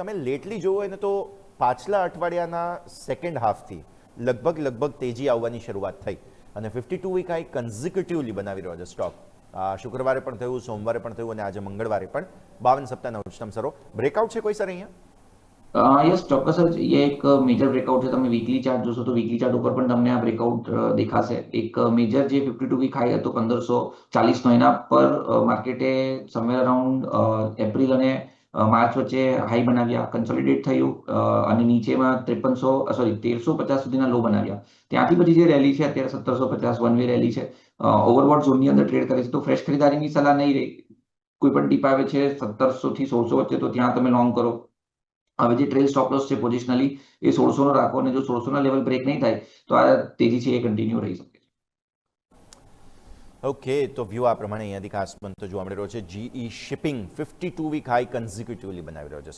તમે લેટલી જોવો હોય ને તો પાછલા અઠવાડિયાના સેકન્ડ હાફથી લગભગ તેજી આવવાની શરૂઆત થઈ અને 52 વીક હાઈ કન્ઝિક્યુટિવલી બનાવી રહ્યો છે સ્ટોક. શુક્રવારે પણ થયું, સોમવારે પણ થયું અને આજે મંગળવારે પણ 52 સપ્તાહના ઉચ્ચતમ સરો. બ્રેકઆઉટ છે કોઈ સર અહીંયા? યસ, ચોક્કસ જ. એ એક મેજર બ્રેકઆઉટ છે. તમે વીકલી ચાર્ટ જોશો તો વીકલી ચાર્ટ ઉપર પણ તમને આ બ્રેકઆઉટ દેખાશે. એક મેજર જે 52 વીક હાઈ હતો 1540 નો, એના પર માર્કેટે સમવેર અરાઉન્ડ એપ્રિલ અને માર્ચ વચ્ચે હાઈ બનાવ્યા, કન્સોલિડેટ થયું અને નીચેમાં 1350 સુધીના લો બનાવ્યા. ત્યાંથી પછી જે રેલી છે અત્યારે 1750 વન વે રેલી છે, ઓવરબોટ ઝોનની અંદર ટ્રેડ કરે છે, તો ફ્રેશ ખરીદારીની સલાહ નહીં રહી. કોઈ પણ ટીપ આવે છે 1700 થી 1600 વચ્ચે, તો ત્યાં તમે લોંગ કરો. હવે જે ટ્રેલ સ્ટોપ લોસ છે પોઝિશનલી એ 1600 નો રાખો, અને જો 1600 ના લેવલ બ્રેક નહીં થાય તો આ તેજી છે એ કન્ટિન્યુ રહી શકે છે. ઓકે, તો વ્યૂ આ પ્રમાણે અહીંયાથી ખાસ બનતો જોવા મળી રહ્યો છે. જીઈ શિપિંગ 52 વીક હાઈ કન્ઝિક્યુટિવલી બનાવી રહ્યો છે.